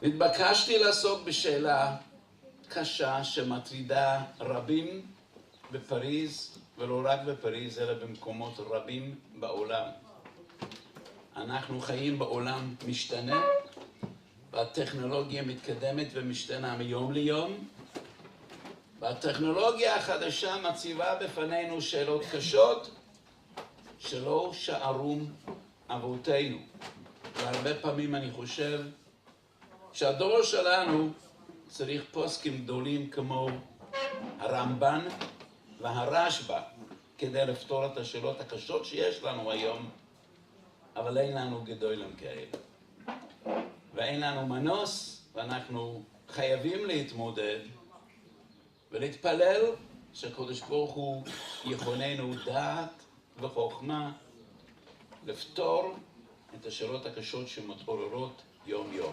נתבקשתי לעסוק בשאלה קשה שמטרידה רבים בפריז, ולא רק בפריז, אלא במקומות רבים בעולם. אנחנו חיים בעולם משתנה, והטכנולוגיה מתקדמת ומשתנה מיום ליום, והטכנולוגיה החדשה מציבה בפנינו שאלות קשות שלא שערו אבותינו. והרבה פעמים אני חושב שהדור שלנו צריך פוסקים גדולים כמו הרמב"ן והרשב"א כדי לפתור את השאלות הקשות שיש לנו היום, אבל אין לנו גדולים כאלה. ואין לנו מנוס, ואנחנו חייבים להתמודד ולהתפלל שקדוש ברוך הוא יכוננו דעת וחוכמה לפתור את השאלות הקשות שמתעוררות יום יום.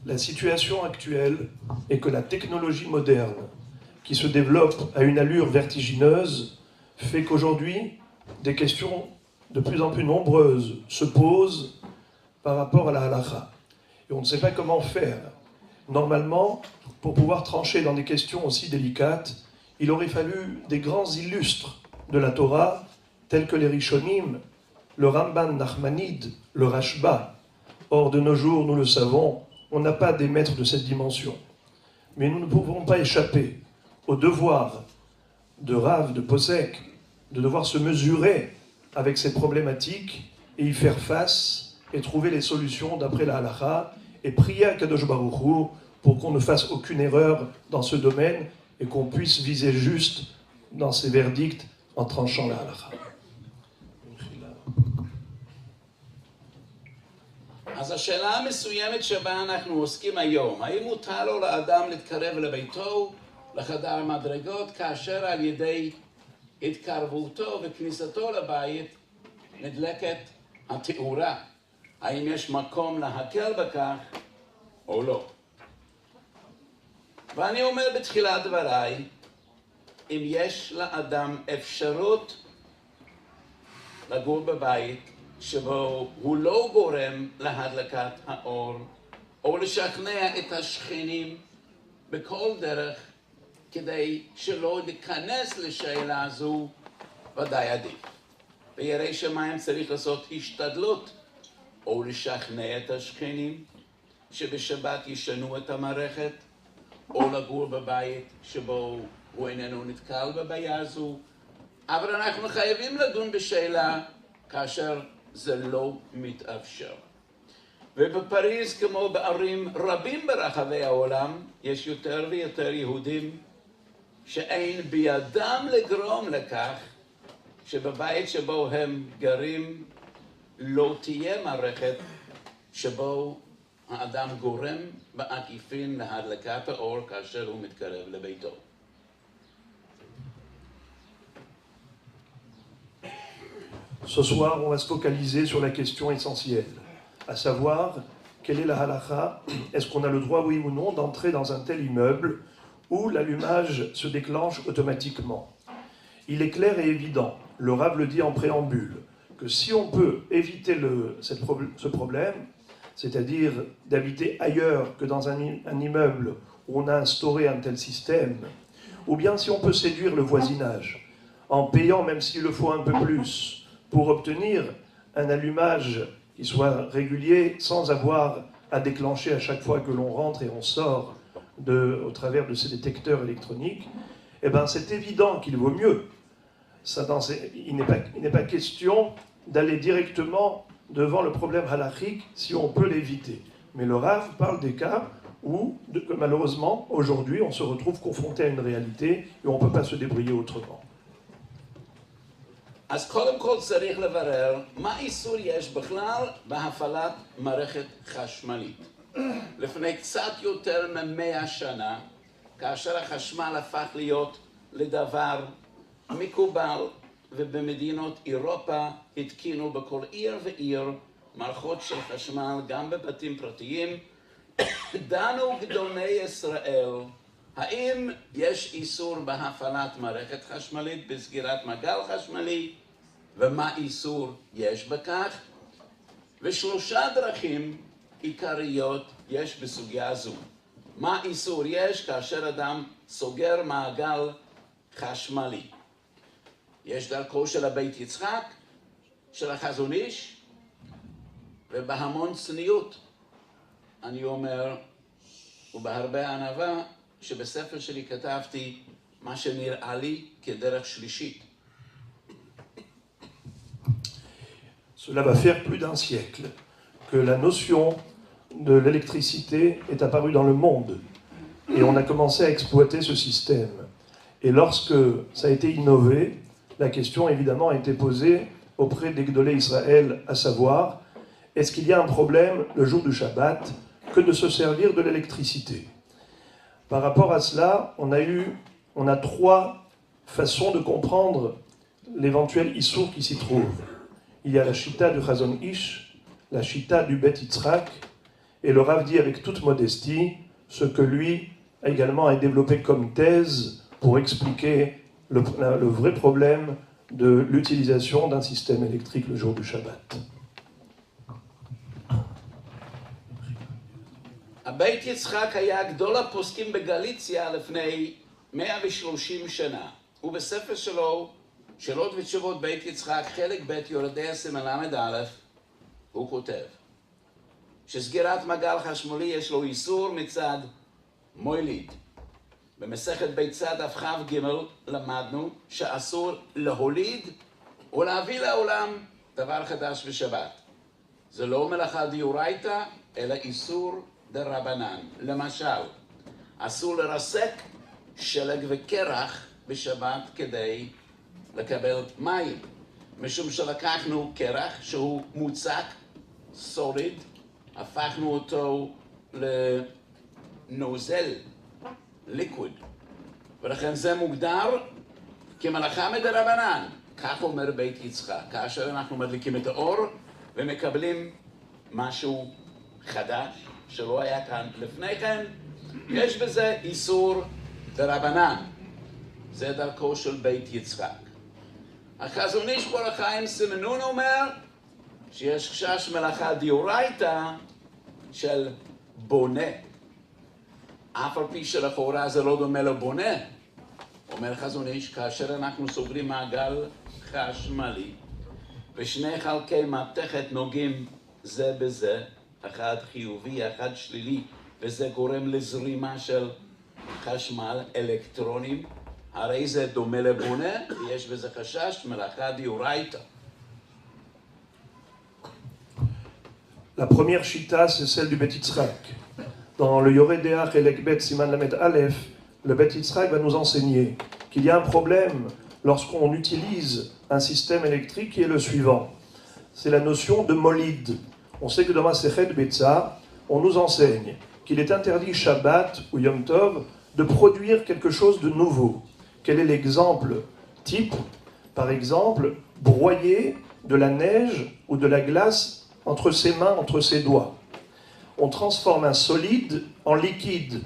La situation actuelle est que la technologie moderne, qui se développe à une allure vertigineuse, fait qu'aujourd'hui, des questions de plus en plus nombreuses se posent par rapport à la halakha. Et on ne sait pas comment faire. Normalement, pour pouvoir trancher dans des questions aussi délicates, il aurait fallu des grands illustres de la Torah, tels que les Rishonim, le Ramban Nachmanide, le Rashba. Or, de nos jours, nous le savons, on n'a pas des maîtres de cette dimension. Mais nous ne pouvons pas échapper au devoir de Rav, de Posek, de devoir se mesurer avec ces problématiques et y faire face et trouver les solutions d'après la halakha et prier à Kadosh Baruch Hu pour qu'on ne fasse aucune erreur dans ce domaine et qu'on puisse viser juste dans ces verdicts en tranchant la halakha. אז השאלה המסוימת שבה אנחנו עוסקים היום, האם מותר לו לאדם להתקרב לביתו, לחדר מדרגות, כאשר על ידי התקרבותו וכניסתו לבית נדלקת התאורה? האם יש מקום להקל בכך או לא? ואני אומר בתחילת דבריי, אם יש לאדם אפשרות לגור בבית שבו הוא לא גורם להדלקת האור, או לשכנע את השכנים בכל דרך כדי שלא ניכנס לשאלה הזו, ודאי עדיף. בירא שמיים צריך לעשות השתדלות, או לשכנע את השכנים שבשבת ישנו את המערכת, או לגור בבית שבו הוא איננו נתקל בבעיה הזו, אבל אנחנו חייבים לדון בשאלה כאשר זה לא מתאפשר. ובפריז, כמו בערים רבים ברחבי העולם, יש יותר ויותר יהודים שאין בידם לגרום לכך שבבית שבו הם גרים לא תהיה מערכת שבו האדם גורם בעקיפין להדלקת האור כאשר הוא מתקרב לביתו. Ce soir, on va se focaliser sur la question essentielle, à savoir, quelle est la halakha? Est-ce qu'on a le droit, oui ou non, d'entrer dans un tel immeuble où l'allumage se déclenche automatiquement? Il est clair et évident, le Rav le dit en préambule, que si on peut éviter ce problème, c'est-à-dire d'habiter ailleurs que dans un immeuble où on a instauré un tel système, ou bien si on peut séduire le voisinage, en payant même s'il le faut un peu plus, pour obtenir un allumage qui soit régulier sans avoir à déclencher à chaque fois que l'on rentre et on sort au travers de ces détecteurs électroniques, eh ben c'est évident qu'il vaut mieux. Il n'est pas question d'aller directement devant le problème halakhique si on peut l'éviter. Mais le Rav parle des cas où, malheureusement, aujourd'hui, on se retrouve confronté à une réalité et on ne peut pas se débrouiller autrement. אז קודם כל צריך לברר מה איסור יש בכלל בהפעלת מערכת חשמלית. לפני קצת יותר מ100 שנה, כאשר החשמל הפך להיות לדבר מקובל, ובמדינות אירופה התקינו בכל עיר ועיר מערכות של חשמל גם בבתים פרטיים דנו גדולי ישראל, האם יש איסור בהפעלת מערכת חשמלית בסגירת מעגל חשמלי, ומה איסור יש בכך? ושלושה דרכים עיקריות יש בסוגיה זו. מה איסור יש כאשר אדם סוגר מעגל חשמלי? יש דרכו של הבית יצחק, של החזון איש, ובהמון צניעות אני אומר, ובהרבה ענווה, שבספר שלי כתבתי מה שנראה לי כדרך שלישית. Cela va faire plus d'un siècle que la notion de l'électricité est apparue dans le monde. Et on a commencé à exploiter ce système. Et lorsque ça a été innové, la question évidemment a été posée auprès des Gdolé Israël, à savoir, est-ce qu'il y a un problème le jour du Shabbat que de se servir de l'électricité? Par rapport à cela, on a trois façons de comprendre l'éventuel issour qui s'y trouve. Il y a la Shita du Chazon Ish, la Shita du Bet Yitzhak, et le Rav dit avec toute modestie ce que lui a également développé comme thèse pour expliquer le vrai problème de l'utilisation d'un système électrique le jour du Shabbat. הבית יצחק היה גדול הפוסקים בגליציה לפני 130 שנה. ובספר שלו, שאלות ותשובות בית יצחק, חלק ב' יורדי סימן ל"א, הוא כותב שסגירת מעגל חשמלי יש לו איסור מצד מויליד. במסכת ביצה דף כ"ג למדנו שאסור להוליד ולהביא לעולם דבר חדש בשבת. זה לא מלאכה דאורייתא, אלא איסור דרבנן. למשל, אסור לרסק שלג וקרח בשבת כדי לקבל מים, משום שלקחנו קרח שהוא מוצק, סוליד, הפכנו אותו לנוזל, ליקוויד, ולכן זה מוגדר כמלאכה מדרבנן. כך אומר בית יצחק, כאשר אנחנו מדליקים את האור ומקבלים משהו חדש שלא היה כאן לפני כן, יש בזה איסור דרבנן. זה דרכו של בית יצחק. החזון איש בר החיים סימנון אומר שיש חשש מלאכה דאורייתא של בונה. אף על פי שלכאורה זה לא דומה לבונה. אומר חזון איש, כאשר אנחנו סוגרים מעגל חשמלי ושני חלקי מתכת נוגעים זה בזה, אחד חיובי, אחד שלילי, וזה גורם לזרימה של חשמל, אלקטרונים, הרי זה דומה לבונה, ויש בזה חשש מלאכה דאורייתא. La première chita, c'est celle du Bet Yitzhak. Dans le Yoreh Deach et l'Ekbet Siman Lamed Aleph, le Bet Yitzhak va nous enseigner qu'il y a un problème lorsqu'on utilise un système électrique qui est le suivant. C'est la notion de molid. On sait que dans Masechet Betza, on nous enseigne qu'il est interdit Shabbat ou Yom Tov de produire quelque chose de nouveau. Quel est l'exemple type? Par exemple, broyer de la neige ou de la glace entre ses mains, entre ses doigts. On transforme un solide en liquide.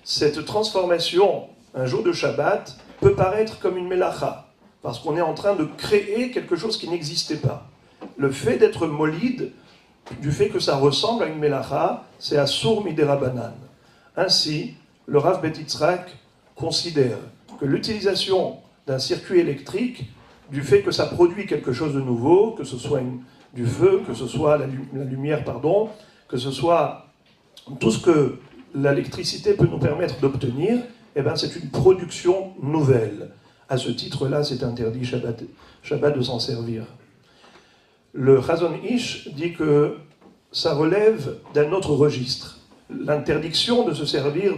Cette transformation, un jour de Shabbat, peut paraître comme une melacha, parce qu'on est en train de créer quelque chose qui n'existait pas. Le fait d'être molide, du fait que ça ressemble à une melacha, c'est asur miderabanan. Ainsi, le Rav Bet Yitzhak considère que l'utilisation d'un circuit électrique, du fait que ça produit quelque chose de nouveau, que ce soit du feu, que ce soit la lumière, que ce soit tout ce que l'électricité peut nous permettre d'obtenir, eh ben c'est une production nouvelle. À ce titre-là, c'est interdit Shabbat de s'en servir. Le Chazon Ish dit que ça relève d'un autre registre. L'interdiction de se servir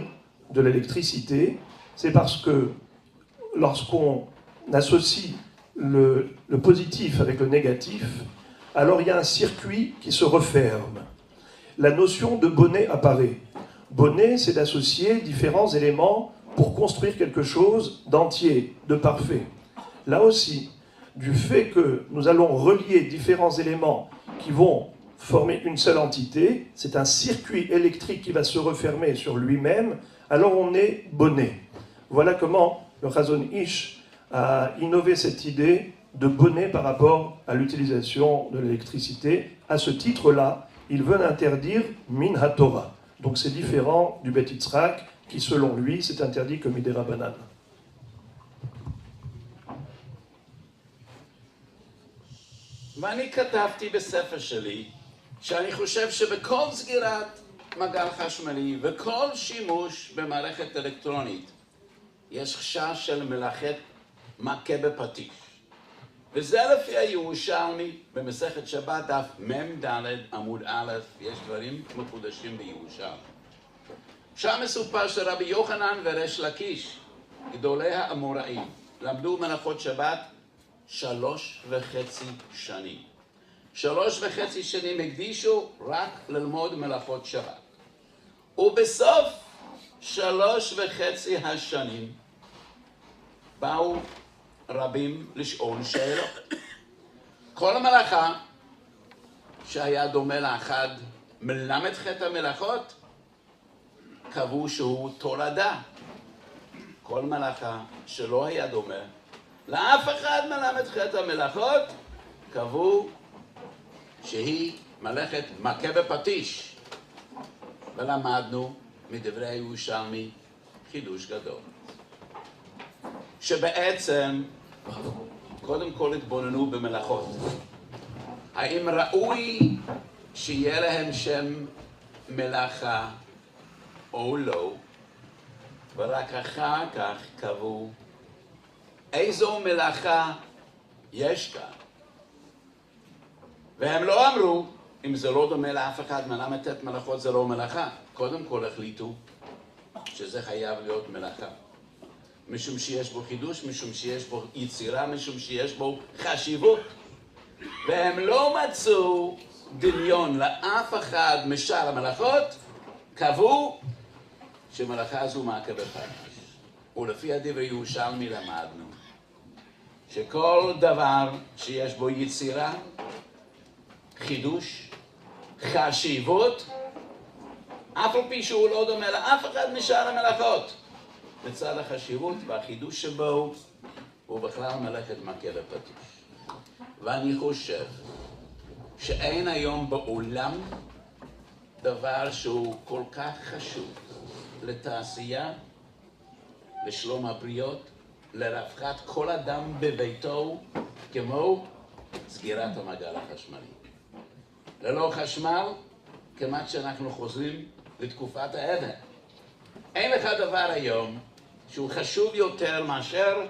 de l'électricité, c'est parce que lorsqu'on associe le positif avec le négatif, alors il y a un circuit qui se referme. La notion de bonnet apparaît. Bonnet, c'est d'associer différents éléments pour construire quelque chose d'entier, de parfait. Là aussi, du fait que nous allons relier différents éléments qui vont former une seule entité, c'est un circuit électrique qui va se refermer sur lui-même, alors on est bonnet. Voilà comment le Chazon Ish a innové cette idée de bonnet par rapport à l'utilisation de l'électricité. À ce titre-là, il veut interdire min ha-Torah. Donc c'est différent du Bet Yitzhak, qui selon lui, c'est interdit comme Midei Rabbanan. ואני כתבתי בספר שלי שאני חושב שבכל סגירת מעגל חשמלי וכל שימוש במערכת אלקטרונית יש חשש של מלאכת מכה בפטיש. וזה לפי הירושלמי במסכת שבת דף מ"ד עמוד א', יש דברים מקודשים בירושלמי. שם מסופר שרבי יוחנן וריש לקיש, גדולי האמוראים, למדו מלאכות שבת 3.5 שנים. 3.5 שנים הקדישו רק ללמוד מלאכות שבת. ובסוף 3.5 השנים באו רבים לשאול שאלות. כל המלאכה שהיה דומה לאחד מל"ח המלאכות קבעו שהוא תולדה. כל מלאכה שלא היה דומה לאף אחד מל"ח המלאכות קבעו שהיא מלאכת מכה בפטיש. ולמדנו מדברי הירושלמי חידוש גדול. שבעצם קודם כל התבוננו במלאכות. האם ראוי שיהיה להם שם מלאכה או לא, ורק אחר כך קבעו איזו מלאכה יש כאן. והם לא אמרו, אם זה לא דומה לאף אחד מל"ט מלאכות זה לא מלאכה. קודם כל החליטו שזה חייב להיות מלאכה. משום שיש בו חידוש, משום שיש בו יצירה, משום שיש בו חשיבות. והם לא מצאו דמיון לאף אחד משאר המלאכות, קבעו שמלאכה זו מכה בפטיש. ולפי הדברי ירושלמי למדנו שכל דבר שיש בו יצירה, חידוש, חשיבות, אף על פי שהוא לא דומה לאף אחד משאר המלאכות, בצד החשיבות והחידוש שבו הוא בכלל מלאכת מכה בפטיש. ואני חושב שאין היום בעולם דבר שהוא כל כך חשוב לתעשייה, לשלום הבריות, לרווחת כל אדם בביתו, כמו סגירת המעגל החשמלי. ללא חשמל, כמעט שאנחנו חוזרים לתקופת האבן. אין לך דבר היום שהוא חשוב יותר מאשר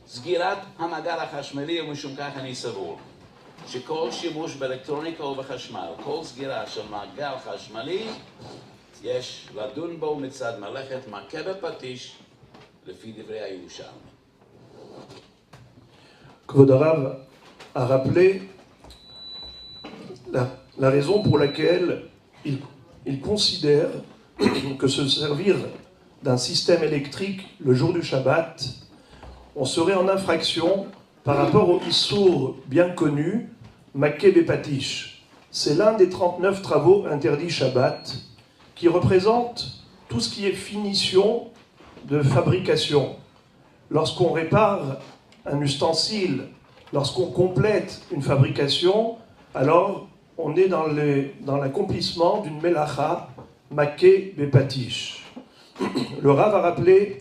סגירת המעגל החשמלי, ומשום כך אני סבור שכל שימוש באלקטרוניקה ובחשמל, כל סגירה של מעגל חשמלי, יש לדון בו מצד מלאכת מכה בפטיש, לפי דברי הירושלמי. Kvod Harav a rappelé la raison pour laquelle il considère que se servir d'un système électrique le jour du Shabbat, on serait en infraction par rapport au Issour bien connu, Maké Bepatish. C'est l'un des 39 travaux interdits Shabbat qui représente tout ce qui est finition de fabrication. Lorsqu'on répare un ustensile, lorsqu'on complète une fabrication, alors on est dans l'accomplissement d'une melacha maké bepatish. Le Rav a rappelé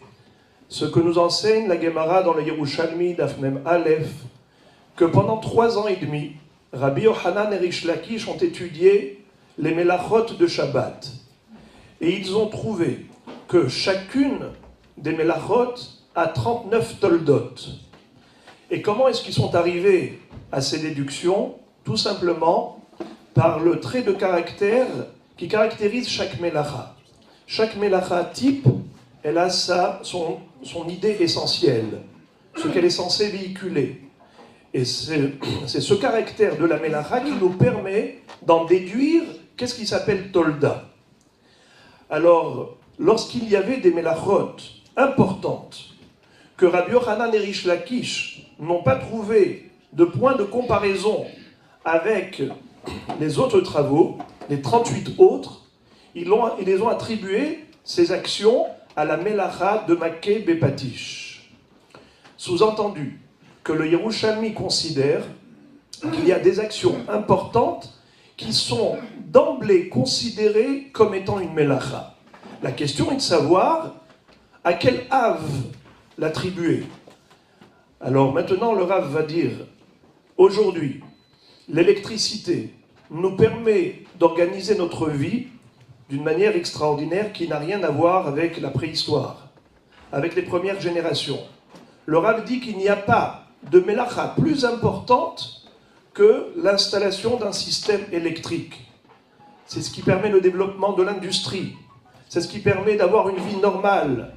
ce que nous enseigne la Gemara dans le Yerushalmi Daf Mem Aleph, que pendant 3 ans et demi, Rabbi Yochanan et Rish Lakish ont étudié les melachot de Shabbat. Et ils ont trouvé que chacune des melachot a 39 toldot. Et comment est-ce qu'ils sont arrivés à ces déductions? Tout simplement par le trait de caractère qui caractérise chaque melacha. Chaque melacha type, elle a son idée essentielle, ce qu'elle est censée véhiculer. Et c'est ce caractère de la melacha qui nous permet d'en déduire qu'est-ce qui s'appelle tolda. Alors, lorsqu'il y avait des melachot importantes, que Rabbi Yochanan et Rish Lakish n'ont pas trouvé de point de comparaison avec les autres travaux, les 38 autres, ils les ont attribués, ces actions, à la Melacha de Makkeh Bepatish. Sous-entendu que le Yerushalmi considère qu'il y a des actions importantes qui sont d'emblée considérées comme étant une Melacha. La question est de savoir à quel Av l'attribuer. Alors maintenant, le Rav va dire, aujourd'hui, l'électricité nous permet d'organiser notre vie d'une manière extraordinaire qui n'a rien à voir avec la préhistoire, avec les premières générations. Le Rav dit qu'il n'y a pas de Melacha plus importante que l'installation d'un système électrique. C'est ce qui permet le développement de l'industrie. C'est ce qui permet d'avoir une vie normale.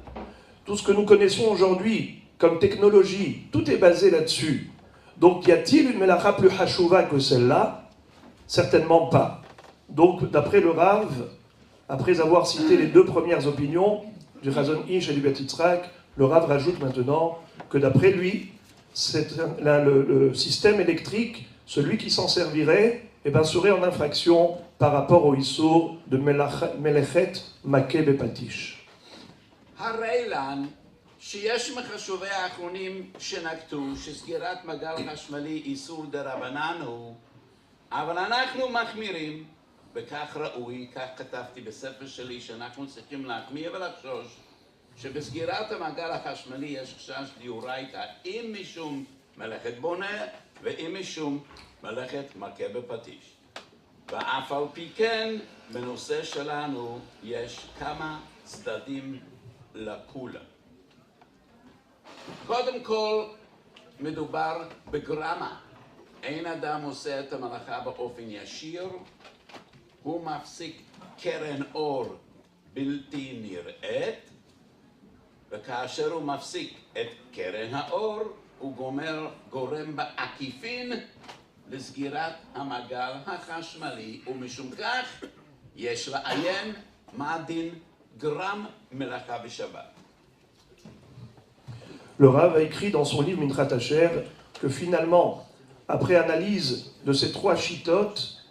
Tout ce que nous connaissons aujourd'hui comme technologie, tout est basé là-dessus. Donc y a-t-il une Melacha plus hachouva que celle-là? Certainement pas. Donc d'après le Rav, après avoir cité les deux premières opinions du Chazon Ish et du Beit Yitzhak, le Rav rajoute maintenant que d'après lui, le système électrique, celui qui s'en servirait, serait en infraction par rapport au Issour de Melechet Makkeh Bepatish. הרי לן שיש מחשובי האחרונים שנקטו שסגירת מעגל חשמלי איסור דרבנן הוא, אבל אנחנו מחמירים, וכך ראוי, כך כתבתי בספר שלי, שאנחנו צריכים להחמיר ולחשוש שבסגירת המעגל החשמלי יש חשש דאורייתא, אם משום מלאכת בונה ואם משום מלאכת מכה בפטיש. ואף על פי כן, בנושא שלנו יש כמה צדדים לקולה. קודם כל, מדובר בגרמה. אין אדם עושה את המלאכה באופן ישיר, הוא מפסיק קרן אור בלתי נראית, וכאשר הוא מפסיק את קרן האור, הוא גורם בעקיפין לסגירת המעגל החשמלי, ומשום כך יש לעיין מה דין גרם מלאכה בשבת. Le Rav a écrit dans son livre Mintrat Asher que finalement, après analyse de ces trois chitotes,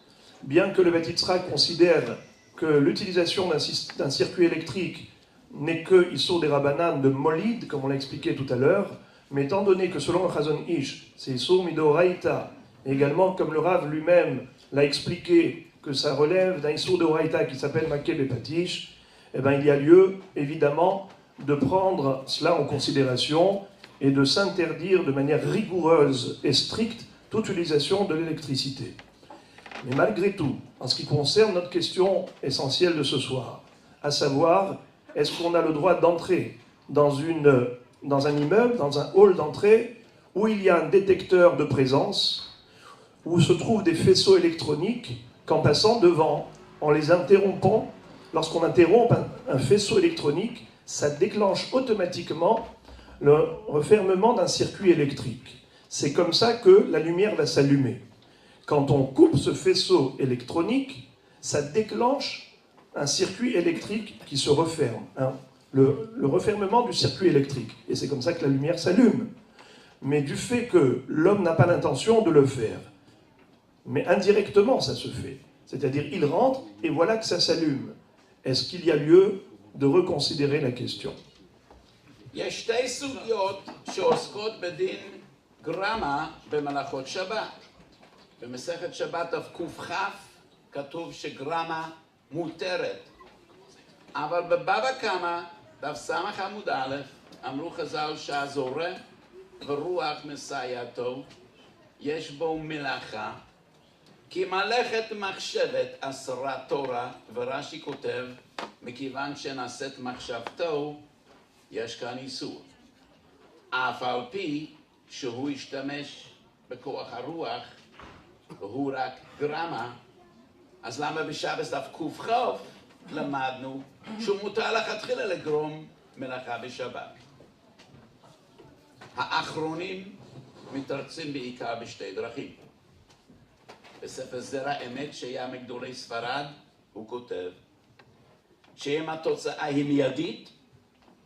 bien que le Beit Yitzhak considère que l'utilisation d'un circuit électrique n'est que Issur des Rabbanan de Molid, comme on l'a expliqué tout à l'heure, mais étant donné que selon le Chazon Ish, c'est Issur Midoraita, et également comme le Rav lui-même l'a expliqué que ça relève d'un Issur de Oraita qui s'appelle Makkeh Bepatish, il y a lieu évidemment de prendre cela en considération et de s'interdire de manière rigoureuse et stricte toute utilisation de l'électricité. Mais malgré tout, en ce qui concerne notre question essentielle de ce soir, à savoir, est-ce qu'on a le droit d'entrer dans un immeuble, dans un hall d'entrée, où il y a un détecteur de présence, où se trouvent des faisceaux électroniques, qu'en passant devant, en les interrompant, lorsqu'on interrompt un faisceau électronique, ça déclenche automatiquement le refermement d'un circuit électrique. C'est comme ça que la lumière va s'allumer. Quand on coupe ce faisceau électronique, ça déclenche un circuit électrique qui se referme, le refermement du circuit électrique. Et c'est comme ça que la lumière s'allume. Mais du fait que l'homme n'a pas l'intention de le faire, mais indirectement ça se fait. C'est-à-dire, il rentre et voilà que ça s'allume. Est-ce qu'il y a lieu de reconsidérer la question? יש שתי סוגיות שעוסקות בדין גרמה במלאכות שבת. במסכת שבת דף קכ כתוב שגרמה מותרת. אבל בבבא קמא דף ס עמוד א' אמרו חז"ל שהזורע ורוח מסייעתו יש בו מלאכה, כי מלאכת מחשבת אסרה תורה, ורש"י כותב מכיוון שנעשית מחשבתו יש כאן איסור. אף על פי שהוא השתמש בכוח הרוח והוא רק גרמה, אז למה בשבת דף קכ למדנו שהוא מותר לכתחילה לגרום מלאכה בשבת? האחרונים מתרצים בעיקר בשתי דרכים. בספר זרע אמת שהיה מגדולי ספרד הוא כותב שאם התוצאה היא מיידית,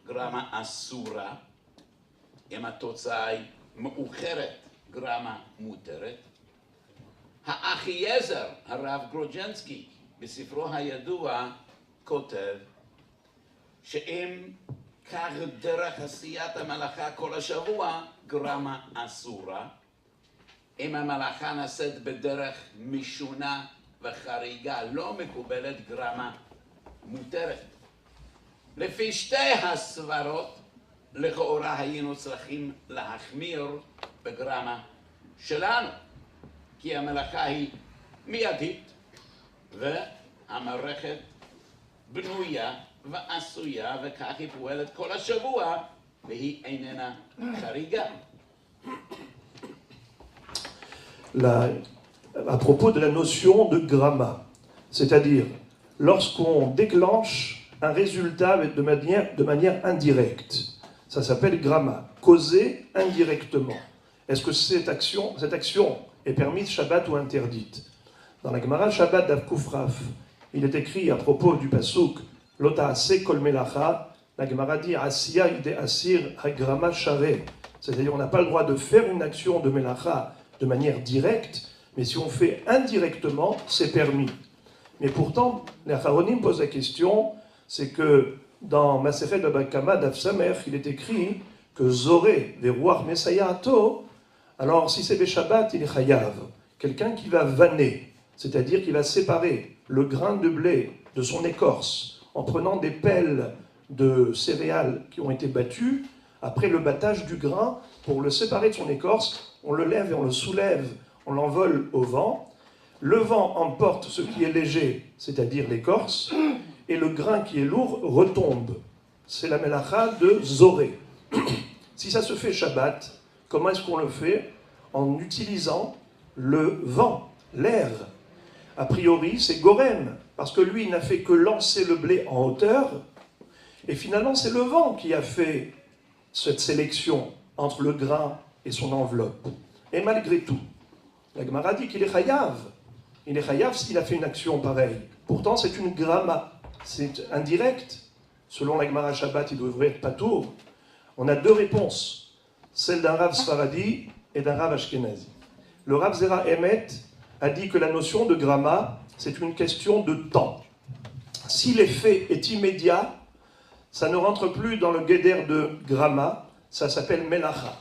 גרמה אסורה, אם התוצאה היא מאוחרת, גרמה מותרת. האחייזר, הרב גרודז'נסקי, בספרו הידוע, כותב שאם כך דרך עשיית המלאכה כל השבוע, גרמה אסורה. אם המלאכה נעשית בדרך משונה וחריגה לא מקובלת, גרמה מותרת. לפי שתי הסברות, לכאורה היינו צריכים להחמיר בגרמה שלנו, כי המלאכה היא מיידית והמערכת בנויה ועשויה, וכך היא פועלת כל השבוע והיא איננה חריגה. À propos de la notion de gramma, c'est-à-dire lorsqu'on déclenche un résultat de manière indirecte, ça s'appelle gramma, causer indirectement. Est-ce que cette action est permise Shabbat ou interdite? Dans la Gemara Shabbat d'Av Kufraf, il est écrit à propos du pasuk Lota ase kol melacha, la Gemara dit Asiya ide asir hagrama share, c'est-à-dire on n'a pas le droit de faire une action de melacha de manière directe, mais si on fait indirectement, c'est permis. Mais pourtant, les Acharonim posent la question, c'est que dans Masechet Baba Kama d'Av Samer, il est écrit que Zoré, veruach mesayato, alors si c'est des Shabbat, il est chayav. Quelqu'un qui va vanner, c'est-à-dire qui va séparer le grain de blé de son écorce en prenant des pelles de céréales qui ont été battues, après le battage du grain, pour le séparer de son écorce, on le lève et on le soulève, on l'envole au vent. Le vent emporte ce qui est léger, c'est-à-dire l'écorce, et le grain qui est lourd retombe. C'est la melacha de Zoré. Si ça se fait Shabbat, comment est-ce qu'on le fait? En utilisant le vent, l'air. A priori, c'est Gorem, parce que lui, il n'a fait que lancer le blé en hauteur, et finalement, c'est le vent qui a fait cette sélection entre le grain et son enveloppe. Et malgré tout, la Gemara dit qu'il est chayav. Il est chayav s'il a fait une action pareille. Pourtant, c'est une gramma, c'est indirect. Selon la Gemara Shabbat, il devrait être patour. On a deux réponses, celle d'un Rav Sfaradi et d'un Rav Ashkenazi. Le Rav Zera Emet a dit que la notion de gramma, c'est une question de temps. Si l'effet est immédiat, ça ne rentre plus dans le guéder de gramma, ça s'appelle melacha.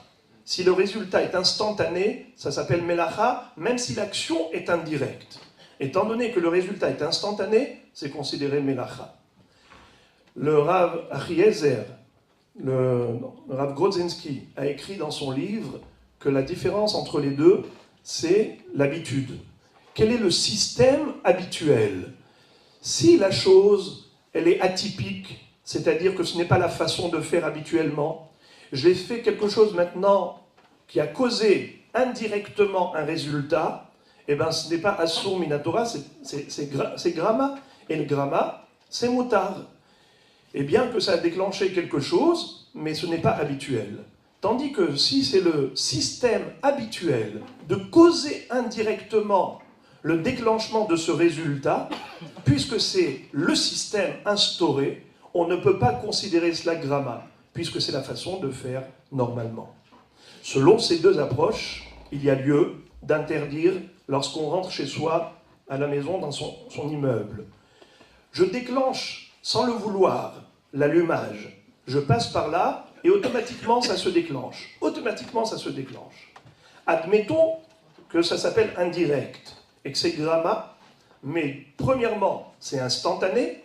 Si le résultat est instantané, ça s'appelle melacha, même si l'action est indirecte. Étant donné que le résultat est instantané, c'est considéré melacha. Le Rav Achiezer, le Rav Grodzinski, a écrit dans son livre que la différence entre les deux, c'est l'habitude. Quel est le système habituel? Si la chose, elle est atypique, c'est-à-dire que ce n'est pas la façon de faire habituellement, j'ai fait quelque chose maintenant qui a causé indirectement un résultat, eh bien ce n'est pas Assur Minatora, c'est Gramma. Et le Gramma, c'est Moutar. Et bien que ça a déclenché quelque chose, mais ce n'est pas habituel. Tandis que si c'est le système habituel de causer indirectement le déclenchement de ce résultat, puisque c'est le système instauré, on ne peut pas considérer cela gramma, puisque c'est la façon de faire normalement. Selon ces deux approches, il y a lieu d'interdire lorsqu'on rentre chez soi, à la maison, dans son immeuble. Je déclenche, sans le vouloir, l'allumage. Je passe par là, et automatiquement, ça se déclenche. Automatiquement, ça se déclenche. Admettons que ça s'appelle indirect, et que c'est gramma, mais premièrement, c'est instantané,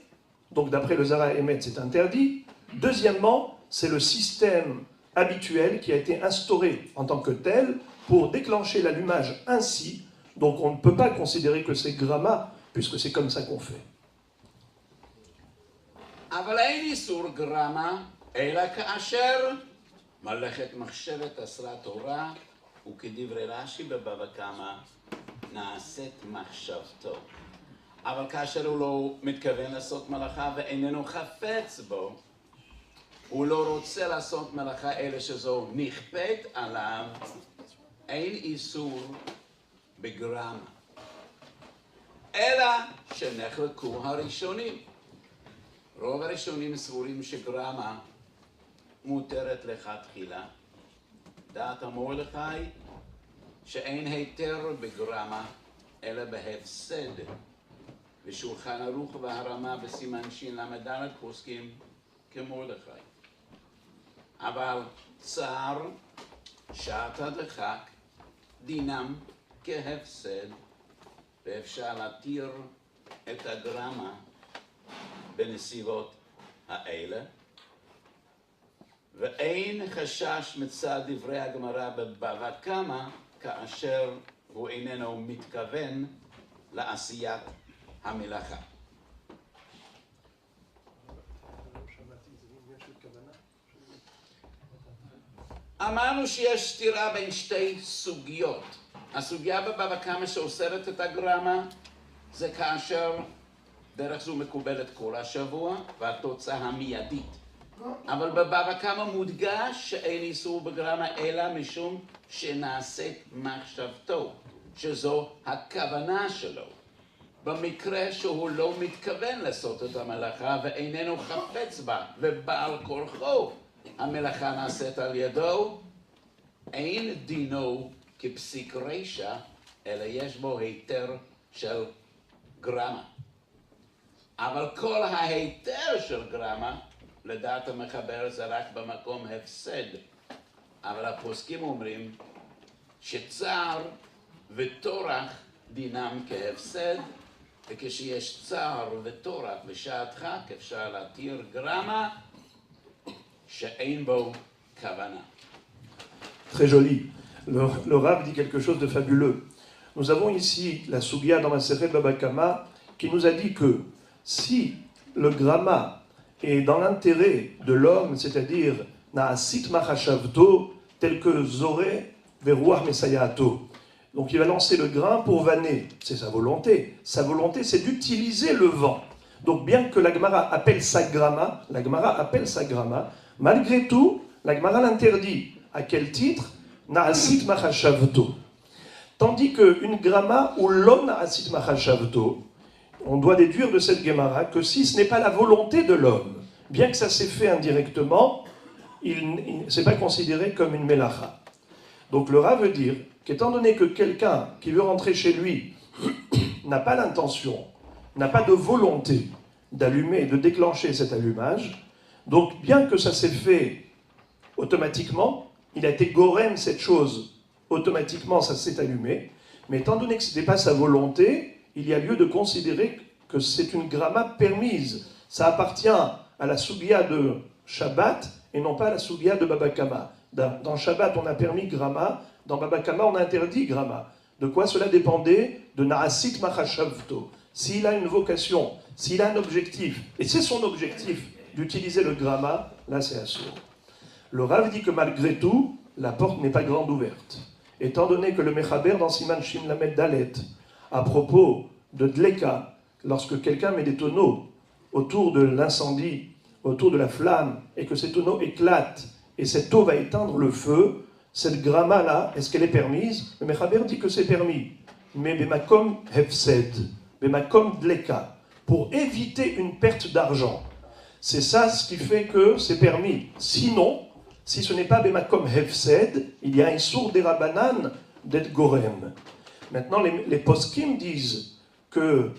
donc d'après le Zara Emet, c'est interdit. Deuxièmement, c'est le système habituel qui a été instauré en tant que tel pour déclencher l'allumage ainsi, donc on ne peut pas considérer que c'est gramma, puisque c'est comme ça qu'on fait. אבל אין איסור גרמה, אלא כאשר מלאכת מחשבת אסרה תורה, וכדברי רש"י בבבא קמא נעשית מחשבתו. אבל כאשר הוא לא מתכוון לעשות מלאכה ואיננו חפץ בו, הוא לא רוצה לעשות מלאכה אלא שזו נכפית עליו, אין איסור בגרמה. אלא שנחלקו הראשונים. רוב הראשונים סבורים שגרמה מותרת לכתחילה. דעת המרדכי שאין היתר בגרמה אלא בהפסד. ושולחן ערוך והרמה בסימן של"ד פוסקים כמרדכי. אבל צער, שעת הדחק, דינם כהפסד, ואפשר להתיר את הגרמה בנסיבות האלה. ואין חשש מצד דברי הגמרא בבבא קמא כאשר הוא איננו מתכוון לעשיית המלאכה. אמרנו שיש סתירה בין שתי סוגיות. הסוגיה בבבא קמא שאוסרת את הגרמה זה כאשר דרך זו מקובלת כל השבוע והתוצאה המיידית. אבל בבבא קמא מודגש שאין איסור בגרמה אלא משום שנעשית מחשבתו, שזו הכוונה שלו. במקרה שהוא לא מתכוון לעשות את המלאכה ואיננו חפץ בה ובעל כורחו המלאכה נעשית על ידו, אין דינו כפסיק רישא, אלא יש בו היתר של גרמה. אבל כל ההיתר של גרמה, לדעת המחבר זה רק במקום הפסד. אבל הפוסקים אומרים שצער וטורח דינם כהפסד, וכשיש צער וטורח ושעת חק אפשר להתיר גרמה שאין בו כוונה. Très joli. Le Rav dit quelque chose de fabuleux. Nous avons ici la Sugya dans Masechet Baba Kama qui nous a dit que si le gramma est dans l'intérêt de l'homme, c'est-à-dire Na'asit Machashavto, tel que Zoré Veruach Mesayato. Donc il va lancer le grain pour vanner, c'est sa volonté. Sa volonté, c'est d'utiliser le vent. Donc bien que la Gemara appelle ça gramma, malgré tout, la Gemara l'interdit. À quel titre? Na'asit Machashavto. Tandis qu'une gramma où l'on Na'asit Machashavto, on doit déduire de cette Gemara que si ce n'est pas la volonté de l'homme, bien que ça s'est fait indirectement, ce n'est pas considéré comme une melacha. Donc le Rav veut dire qu'étant donné que quelqu'un qui veut rentrer chez lui n'a pas l'intention, n'a pas de volonté d'allumer, de déclencher cet allumage, donc bien que ça s'est fait automatiquement, il a été gorem cette chose, automatiquement ça s'est allumé, mais étant donné que ce n'était pas sa volonté, il y a lieu de considérer que c'est une gramma permise. Ça appartient à la Sugya de Shabbat et non pas à la Sugya de Baba Kama. Dans Shabbat, on a permis gramma, dans Baba Kama, on a interdit gramma. De quoi cela dépendait? De Na'asit Machashavto. S'il a une vocation, s'il a un objectif, et c'est son objectif d'utiliser le gramma, là c'est assourd. Le Rav dit que malgré tout, la porte n'est pas grande ouverte. Étant donné que le Mechaber dans Siman Shin Lamed Dalet, à propos de Dleka, lorsque quelqu'un met des tonneaux autour de l'incendie, autour de la flamme, et que ces tonneaux éclatent, et cette eau va éteindre le feu, cette gramma-là, est-ce qu'elle est permise? Le Mechaber dit que c'est permis. Mais Bemakom Hefsed, Bemakom Dleka, pour éviter une perte d'argent. C'est ça ce qui fait que c'est permis. Sinon, si ce n'est pas Bemakom Hefsed, il y a un sourd des Rabbanan d'être Gorem. Maintenant, les poskim disent que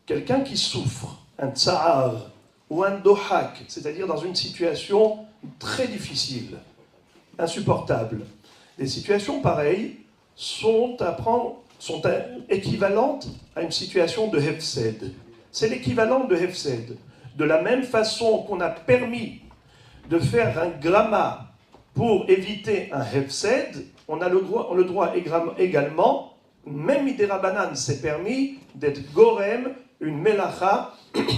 quelqu'un qui souffre, un tsahar ou un dohak, c'est-à-dire dans une situation très difficile, insupportable, les situations pareilles sont équivalentes à une situation de hefsed. C'est l'équivalent de hefsed. De la même façon qu'on a permis de faire un gramma pour éviter un hefsed, on a le droit également, même Miderabanan, c'est permis d'être gorem, une melacha,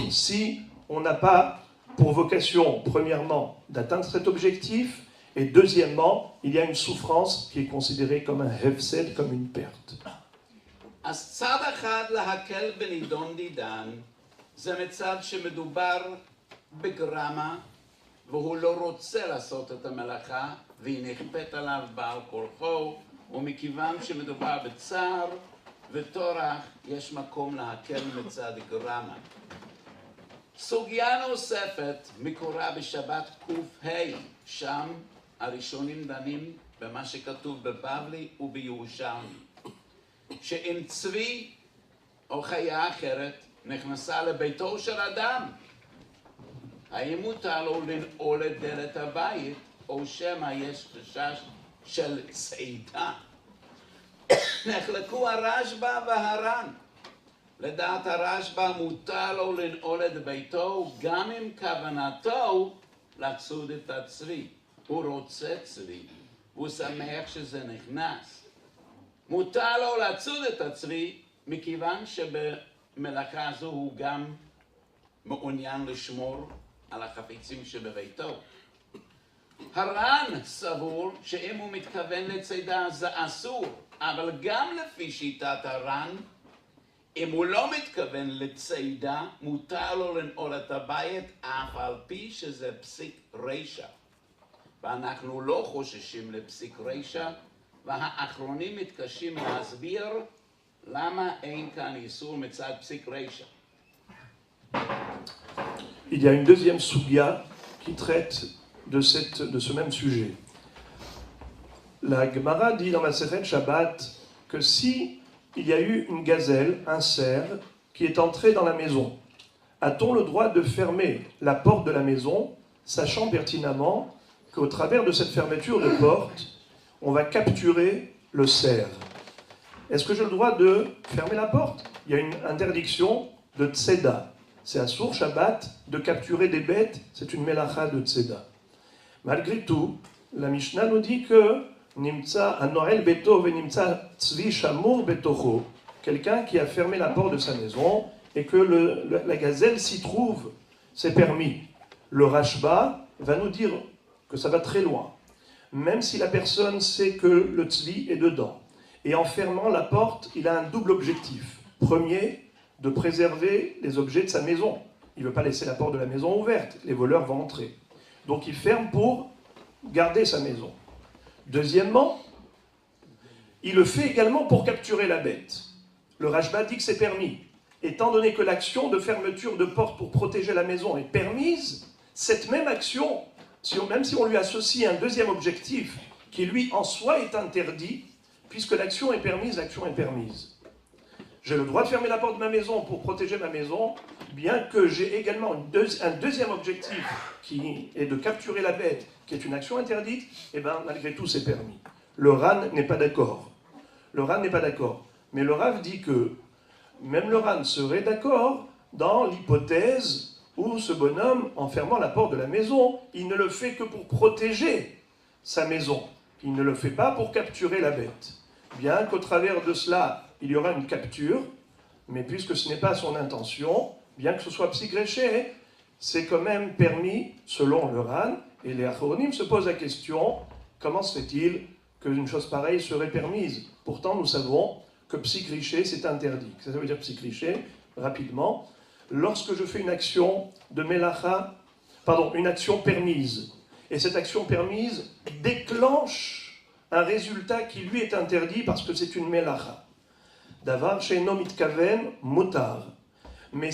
si on n'a pas pour vocation, premièrement, d'atteindre cet objectif, et deuxièmement, il y a une souffrance qui est considérée comme un hefsed, comme une perte. אז צד אחד להקל בנידון דידן, זה מצד שמדובר בגרמה, והוא לא רוצה לעשות את המלאכה, והיא נכפית עליו בעל כורחו, ומכיוון שמדובר בצער וטורח, יש מקום להקל מצד גרמה. סוגיה נוספת מקורה בשבת ק"ה, שם הראשונים דנים במה שכתוב בבבלי ובירושלמי. שאם צבי או חיה אחרת נכנסה לביתו של אדם, האם מותר לו לנעול את דלת הבית, או שמא יש חשש של צידה? נחלקו הרשב"א והר"ן. לדעת הרשב"א מותר לו לנעול את ביתו גם אם כוונתו לצוד את הצבי. הוא רוצה צבי, והוא שמח שזה נכנס. מותר לו לצוד את הצבי מכיוון שבמלאכה הזו הוא גם מעוניין לשמור על החפיצים שבביתו. הר"ן סבור שאם הוא מתכוון לצידה זה אסור, אבל גם לפי שיטת הר"ן, אם הוא לא מתכוון לצידה, מותר לו לנעול את הבית אף על פי שזה פסיק רשע. ואנחנו לא חוששים לפסיק רשע, והאחרונים מתקשים להסביר למה אין כאן איסור מצד פסיק רשע. Il y a une deuxième sugya qui traite de ce même sujet. La Gemara dit dans Masechet Shabbat que si il y a eu une gazelle, un cerf, qui est entré dans la maison, a-t-on le droit de fermer la porte de la maison, sachant pertinemment qu'au travers de cette fermeture de porte, on va capturer le cerf? Est-ce que j'ai le droit de fermer la porte? Il y a une interdiction de tzeda. C'est un sourd Shabbat de capturer des bêtes, c'est une melacha de tzeda. Malgré tout, la Mishnah nous dit que Nimtza anoel beto ve nimtza tzvi shamur betocho, quelqu'un qui a fermé la porte de sa maison et que la gazelle s'y trouve, c'est permis. Le Rashba va nous dire que ça va très loin. Même si la personne sait que le tzvi est dedans. Et en fermant la porte, il a un double objectif. Premier, de préserver les objets de sa maison. Il ne veut pas laisser la porte de la maison ouverte, les voleurs vont entrer. Donc il ferme pour garder sa maison. Deuxièmement, il le fait également pour capturer la bête. Le Rashba dit que c'est permis. Étant donné que l'action de fermeture de porte pour protéger la maison est permise, cette même action, même si on lui associe un deuxième objectif qui lui en soi est interdit, puisque l'action est permise, l'action est permise. J'ai le droit de fermer la porte de ma maison pour protéger ma maison, bien que j'ai également un deuxième objectif qui est de capturer la bête, qui est une action interdite, et bien malgré tout c'est permis. Le RAN n'est pas d'accord. Le RAN n'est pas d'accord. Mais le Rav dit que même le RAN serait d'accord dans l'hypothèse où ce bonhomme, en fermant la porte de la maison, il ne le fait que pour protéger sa maison. Il ne le fait pas pour capturer la bête. Bien qu'au travers de cela, il y aura une capture, mais puisque ce n'est pas son intention, bien que ce soit psygréché, c'est quand même permis selon le RAN, et les Achronim se posent la question, comment se fait-il qu'une chose pareille serait permise? Pourtant, nous savons que psygréché, c'est interdit. Ça veut dire psygréché, rapidement, lorsque je fais une action de melacha, une action permise, et cette action permise déclenche un résultat qui lui est interdit parce que c'est une melacha. Davar she'eno mitkaven mutar. Mais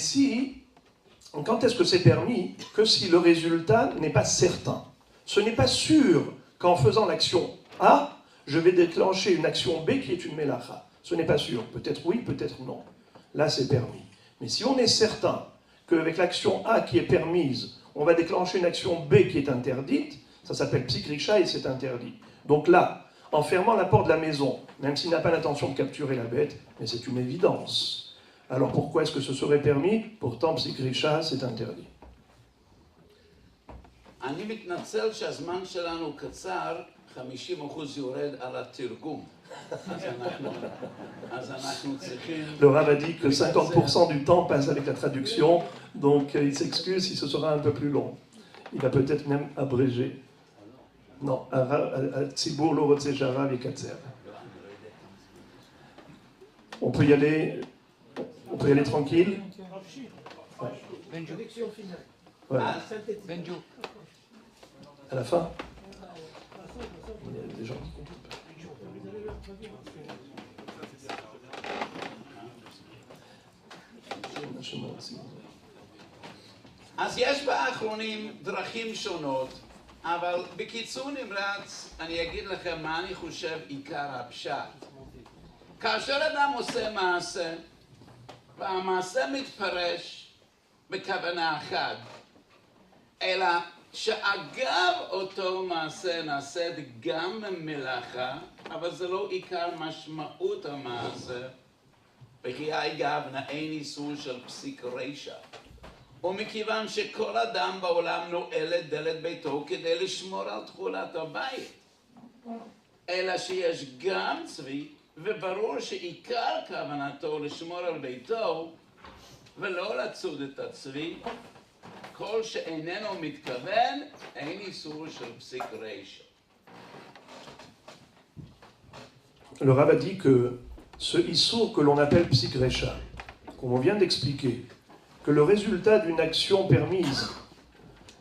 quand est-ce que c'est permis? Que si le résultat n'est pas certain. Ce n'est pas sûr qu'en faisant l'action A, je vais déclencher une action B qui est une melacha. Ce n'est pas sûr. Peut-être oui, peut-être non. Là, c'est permis. Mais si on est certain qu'avec l'action A qui est permise, on va déclencher une action B qui est interdite, ça s'appelle psygrisha et c'est interdit. Donc là, en fermant la porte de la maison, même s'il n'a pas l'intention de capturer la bête, mais c'est une évidence. Alors pourquoi est-ce que ce serait permis? Pourtant, psygrisha, c'est interdit. אני מתנצל שהזמן שלנו קצר, 50% יורד על התרגום. אז אנחנו צריכים... Le Rav a dit que 50% du temps passe avec la traduction, donc il s'excuse si ce sera un peu plus long. Il va peut-être même abréger. Non, Tzibur lo rotze sharav yekatzer. On peut y aller tranquille. Ouais. Ouais. À la fin. Il y a des gens qui comprennent pas. אז יש באחרונים דרכים שונות, אבל בקיצור נמרץ אני אגיד לכם מה אני חושב עיקר הפשט. כאשר אדם עושה מעשה, והמעשה מתפרש בכוונה אחת, אלא שאגב אותו מעשה נעשית גם מלאכה, אבל זה לא עיקר משמעות המעשה, וכי אגב אין איסור של פסיק רשע. ומכיוון שכל אדם בעולם נועל את דלת ביתו כדי לשמור על תכולת הבית, אלא שיש גם צבי, וברור שעיקר כוונתו לשמור על ביתו ולא לצוד את הצבי, כל שאיננו מתכוון, אין איסור של פסיק רשע. Le Rav a dit que ce issour que l'on appelle psik recha, comme on vient d'expliquer, que le résultat d'une action permise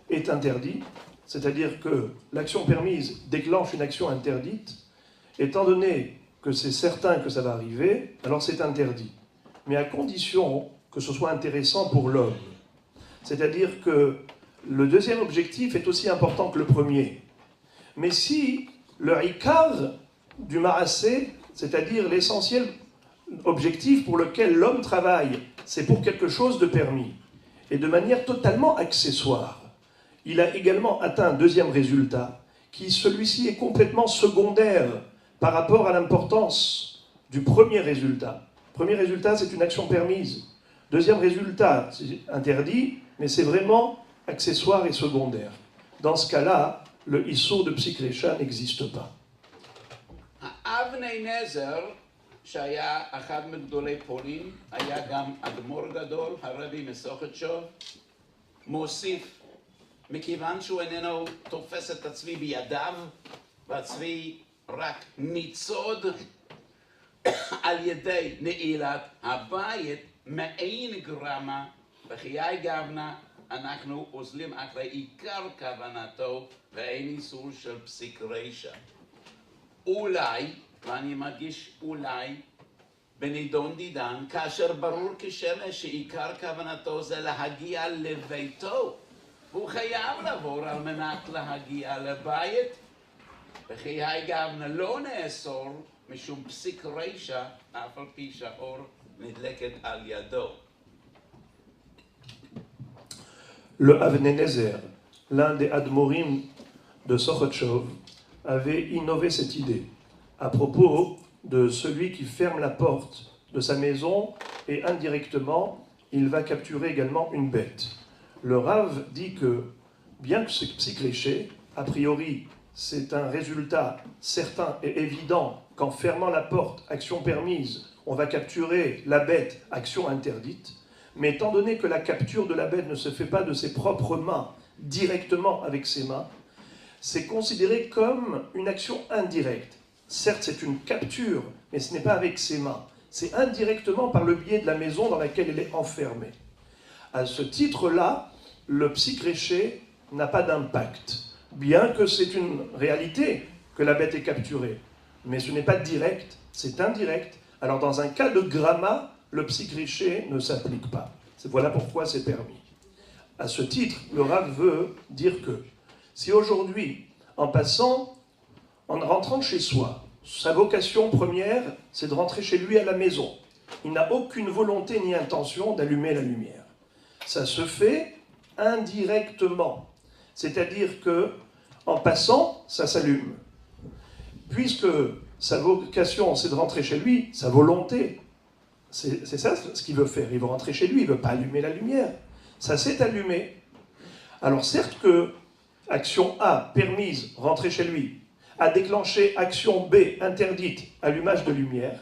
est interdit, c'est-à-dire que l'action permise déclenche une action interdite, étant donné que c'est certain que ça va arriver, alors c'est interdit. Mais à condition que ce soit intéressant pour l'homme. C'est-à-dire que le deuxième objectif est aussi important que le premier. Mais si le ikar du marassé, c'est-à-dire l'essentiel objectif pour lequel l'homme travaille, c'est pour quelque chose de permis, et de manière totalement accessoire, il a également atteint un deuxième résultat, qui celui-ci est complètement secondaire par rapport à l'importance du premier résultat. Premier résultat, c'est une action permise. Deuxième résultat, c'est interdit, mais c'est vraiment accessoire et secondaire. Dans ce cas-là, le issour de psik recha n'existe pas. אבני נזר, שהיה אחד מגדולי פולין, היה גם אדמו"ר גדול, הרבי מסוכתשוב, מוסיף, מכיוון שהוא איננו תופס את הצבי בידיו, והצבי רק ניצוד על ידי נעילת הבית, מעין גרמה, בחיי גבנה, אנחנו עוזלים אחרי עיקר כוונתו, ואין איסור של פסיק רשע. אולי, ואני מדגיש אולי, בנידון דידן, כאשר ברור כשמש שעיקר כוונתו זה להגיע לביתו, והוא חייב לעבור על מנת להגיע לבית, וחיי גבנה לא נאסור משום פסיק רשע, אף על פי שהאור נדלקת על ידו. Le Avnei Nezer, l'un des Admorim de Sochotchov, avait innové cette idée à propos de celui qui ferme la porte de sa maison et indirectement, il va capturer également une bête. Le Rav dit que, bien que ce psik recha, a priori, c'est un résultat certain et évident qu'en fermant la porte, action permise, on va capturer la bête, action interdite, mais étant donné que la capture de la bête ne se fait pas de ses propres mains, directement avec ses mains, c'est considéré comme une action indirecte. Certes, c'est une capture, mais ce n'est pas avec ses mains. C'est indirectement par le biais de la maison dans laquelle elle est enfermée. À ce titre-là, le psik recha n'a pas d'impact, bien que c'est une réalité que la bête est capturée. Mais ce n'est pas direct, c'est indirect. Alors dans un cas de gramma, le psik recha ne s'applique pas. Voilà pourquoi c'est permis. À ce titre, le Rav veut dire que si aujourd'hui, en passant, en rentrant chez soi, sa vocation première, c'est de rentrer chez lui à la maison. Il n'a aucune volonté ni intention d'allumer la lumière. Ça se fait indirectement. C'est-à-dire que, en passant, ça s'allume. Puisque sa vocation, c'est de rentrer chez lui, sa volonté, c'est ça ce qu'il veut faire. Il veut rentrer chez lui, il ne veut pas allumer la lumière. Ça s'est allumé. Alors certes que action A, permise, rentrer chez lui, a déclenché action B, interdite, allumage de lumière,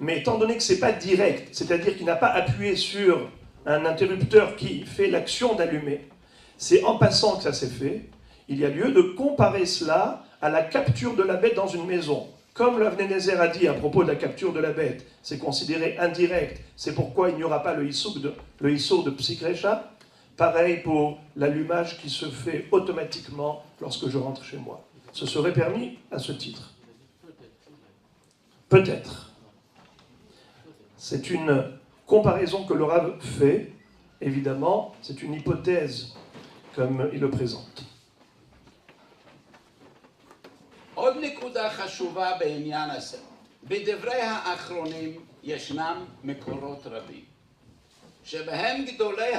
mais étant donné que ce n'est pas direct, c'est-à-dire qu'il n'a pas appuyé sur un interrupteur qui fait l'action d'allumer, c'est en passant que ça s'est fait, il y a lieu de comparer cela à la capture de la bête dans une maison. Comme l'Avnei Nezer a dit à propos de la capture de la bête, c'est considéré indirect, c'est pourquoi il n'y aura pas le issour de psik recha. Pareil pour l'allumage qui se fait automatiquement lorsque je rentre chez moi. Ce serait permis à ce titre. Peut-être. C'est une comparaison que le Rav fait, évidemment, c'est une hypothèse comme il le présente. עוד נקודה חשובה בעניין הזה. בדברי האחרונים ישנם מקורות רבים. שבהם גדולי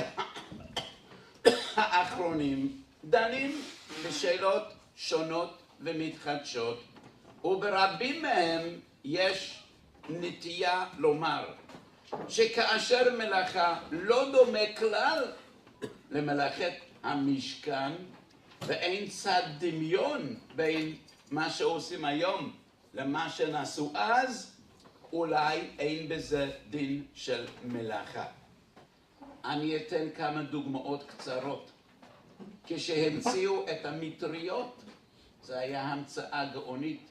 האחרונים דנים בשאלות שונות ומתחדשות, וברבים מהם יש נטייה לומר שכאשר מלאכה לא דומה כלל למלאכת המשכן, ואין צד דמיון בין מה שעושים היום למה שנעשו אז, אולי אין בזה דין של מלאכה. אני אתן כמה דוגמאות קצרות. כשהמציאו את המטריות, זה היה המצאה גאונית.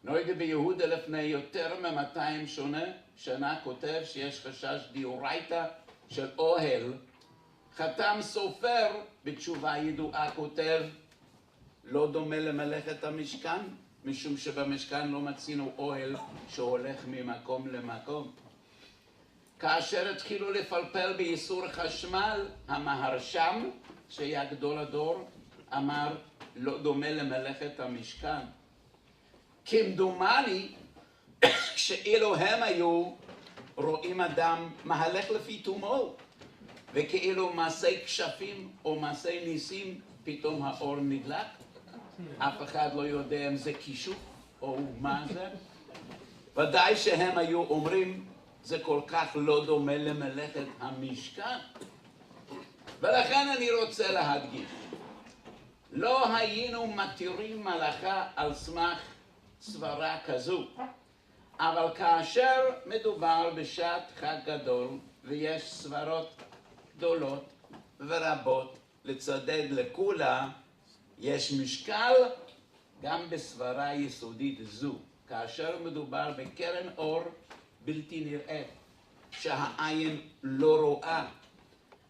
נויגה ביהודה לפני יותר מ-200 שנה כותב שיש חשש דאורייתא של אוהל. חתם סופר בתשובה ידועה כותב, לא דומה למלאכת המשכן, משום שבמשכן לא מצינו אוהל שהולך ממקום למקום. כאשר התחילו לפלפל באיסור חשמל, המהרש"ם, שהיה גדול הדור, אמר, לא דומה למלאכת המשכן. כמדומני, כשאילו הם היו רואים אדם מהלך לפי תומו, וכאילו מעשי כשפים או מעשי ניסים, פתאום האור נדלק, אף אחד לא יודע אם זה כישוף או מה זה. ודאי שהם היו אומרים, זה כל כך לא דומה למלאכת המשכן. ולכן אני רוצה להדגיש, לא היינו מתירים מלאכה על סמך סברה כזו, אבל כאשר מדובר בשעת חג גדול ויש סברות גדולות ורבות לצדד לכולה, יש משקל גם בסברה יסודית זו, כאשר מדובר בקרן אור בלתי נראית, שהעין לא רואה.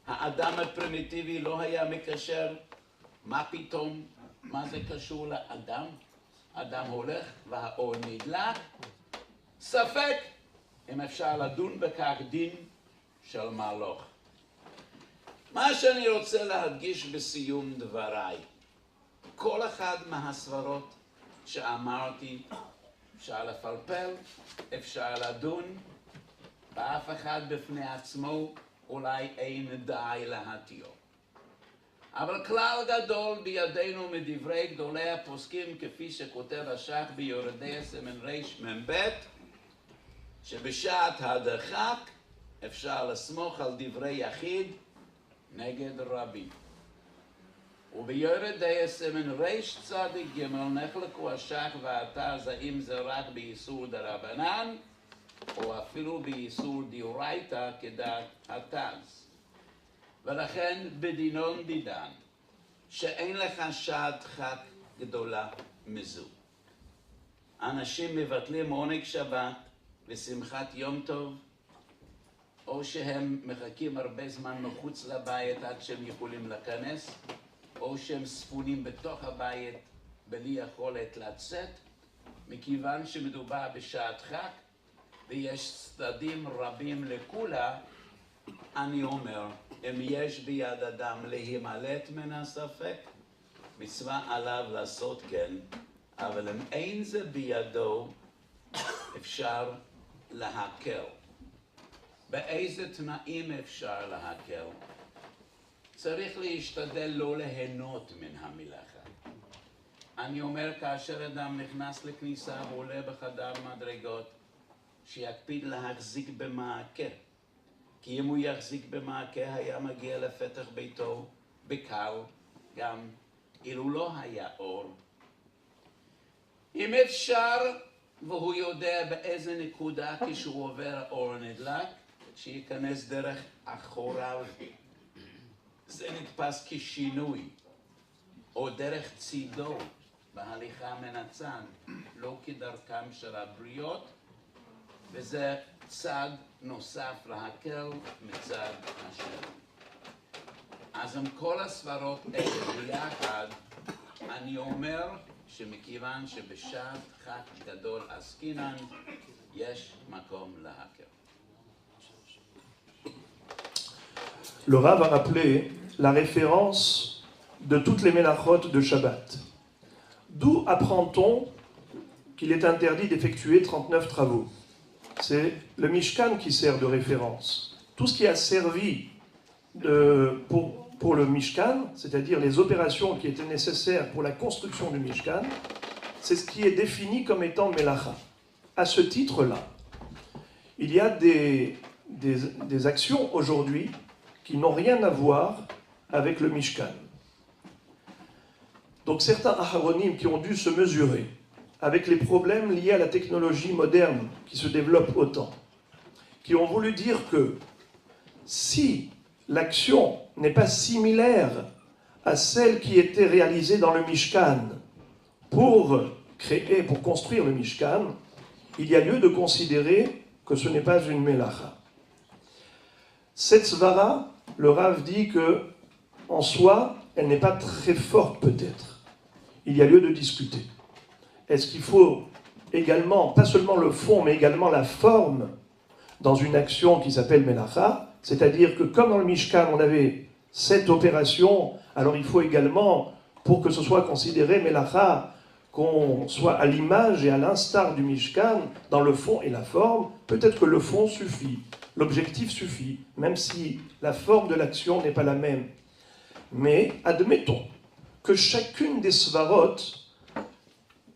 האדם הפרימיטיבי לא היה מקשר, מה פתאום, מה זה קשור לאדם? אדם הולך והאור נדלק, ספק אם אפשר לדון בכך דין של מלוך. מה שאני רוצה להדגיש בסיום דבריי, כל אחד מהסברות שאמרתי אפשר לפלפל, אפשר לדון, ואף אחד בפני עצמו אולי אין די להתיר. אבל כלל גדול בידינו מדברי גדולי הפוסקים, כפי שכותב השח ביורדי סימן רמ"ב, שבשעת הדחק אפשר לסמוך על דברי יחיד נגד רבים. וביורדי סימן רצ"ג נחלקו השח והתז, האם זה רק באיסור דרבנן או אפילו באיסור דאורייתא כדעת התז. ולכן בדינון דידן שאין לך שעת חג גדולה מזו. אנשים מבטלים עונג שבת ושמחת יום טוב, או שהם מחכים הרבה זמן מחוץ לבית עד שהם יכולים להיכנס, או שהם ספונים בתוך הבית בלי יכולת לצאת, מכיוון שמדובר בשעת חג ויש צדדים רבים לכולה. אני אומר, אם יש ביד אדם להימלט מן הספק, מצווה עליו לעשות כן, אבל אם אין זה בידו, אפשר להקל. באיזה תנאים אפשר להקל? צריך להשתדל לא ליהנות מן המלאכה. אני אומר, כאשר אדם נכנס לכניסה ועולה בחדר מדרגות, שיקפיד להחזיק במעקה. כי אם הוא יחזיק במעקה היה מגיע לפתח ביתו בקל, גם אילו לא היה אור. אם אפשר, והוא יודע באיזה נקודה כשהוא עובר האור נדלק, שייכנס דרך אחוריו. זה נתפס כשינוי, או דרך צידו בהליכה מן הצד, לא כדרכם של הבריות, וזה צד נוסף להקל מצד השם. אז עם כל הסברות האלה ביחד, אני אומר שמכיוון שבשעת חג גדול עסקינן, יש מקום להקל. Le Rav a rappelé la référence de toutes les mélachotes de Shabbat. D'où apprend-on qu'il est interdit d'effectuer 39 travaux? C'est le Mishkan qui sert de référence. tout ce qui a servi pour le Mishkan, c'est-à-dire les opérations qui étaient nécessaires pour la construction du Mishkan, c'est ce qui est défini comme étant Melacha. À ce titre-là, il y a des actions aujourd'hui qui n'ont rien à voir avec le Mishkan. Donc certains Aharonim qui ont dû se mesurer avec les problèmes liés à la technologie moderne qui se développe autant, qui ont voulu dire que si l'action n'est pas similaire à celle qui était réalisée dans le Mishkan pour construire le Mishkan, il y a lieu de considérer que ce n'est pas une Melacha. Cette svara, le Rav dit que en soi, elle n'est pas très forte peut-être. Il y a lieu de discuter. Est-ce qu'il faut également, pas seulement le fond, mais également la forme dans une action qui s'appelle Melacha, c'est-à-dire que comme dans le Mishkan, on avait cette opération, alors il faut également, pour que ce soit considéré Melacha, qu'on soit à l'image et à l'instar du Mishkan, dans le fond et la forme, peut-être que le fond suffit, l'objectif suffit, même si la forme de l'action n'est pas la même. Mais admettons que chacune des svarot,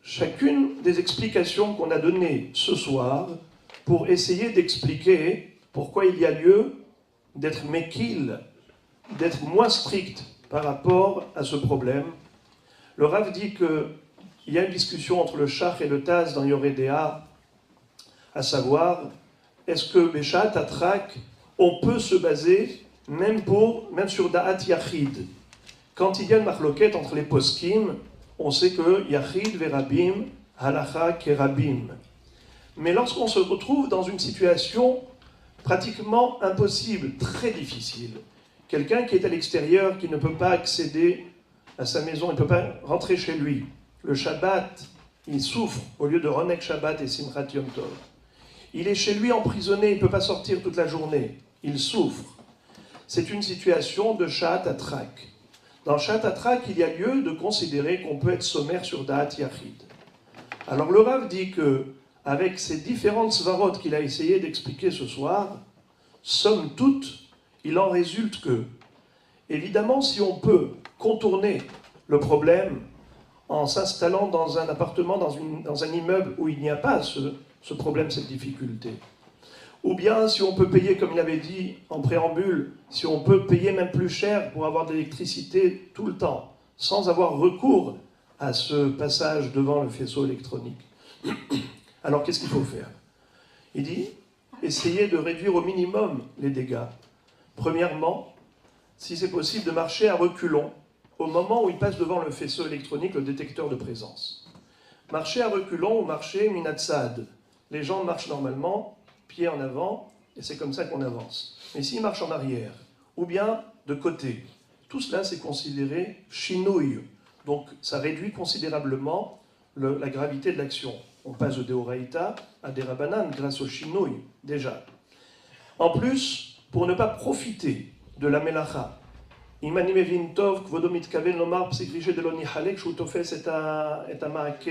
chacune des explications qu'on a données ce soir, pour essayer d'expliquer pourquoi il y a lieu d'être mekil, d'être moins strict par rapport à ce problème. Le Rav dit qu'il y a une discussion entre le Shach et le Taz dans Yoredea, à savoir, est-ce que Beshat, Atrak, on peut se baser même sur Da'at Yachid. Quand il y a une marloquette entre les poskim, on sait que Yachid verabim, halacha kerabim. Mais lorsqu'on se retrouve dans une situation pratiquement impossible, très difficile, quelqu'un qui est à l'extérieur, qui ne peut pas accéder à sa maison, il ne peut pas rentrer chez lui, le Shabbat, il souffre au lieu de Ronek Shabbat et Simchat Yom Tov. Il est chez lui emprisonné, il ne peut pas sortir toute la journée, il souffre. C'est une situation de Shat Atrak. Dans Shat Atrak, il y a lieu de considérer qu'on peut être sommaire sur Da'at Yachid. Alors le Rav dit que, avec ces différentes svarot qu'il a essayé d'expliquer ce soir, somme toute, il en résulte que, évidemment, si on peut contourner le problème en s'installant dans un appartement, dans un immeuble où il n'y a pas ce problème, cette difficulté, ou bien si on peut payer, comme il avait dit en préambule, si on peut payer même plus cher pour avoir de l'électricité tout le temps, sans avoir recours à ce passage devant le faisceau électronique. Alors qu'est-ce qu'il faut faire? Il dit, essayer de réduire au minimum les dégâts. Premièrement, si c'est possible, de marcher à reculons au moment où il passe devant le faisceau électronique, le détecteur de présence. Marcher à reculons ou marcher minatsad. Les gens marchent normalement, pied en avant, et c'est comme ça qu'on avance. Mais s'ils marchent en arrière, ou bien de côté, tout cela c'est considéré shinouï. Donc ça réduit considérablement la gravité de l'action. On passe de Deoraita à des Rabbanan grâce au shinouï, déjà. En plus, pour ne pas profiter de la melacha, Imani mevin tov, kvodo mitkaven lomar psikriche de lo nihalek, שהוא תופס את המעקה,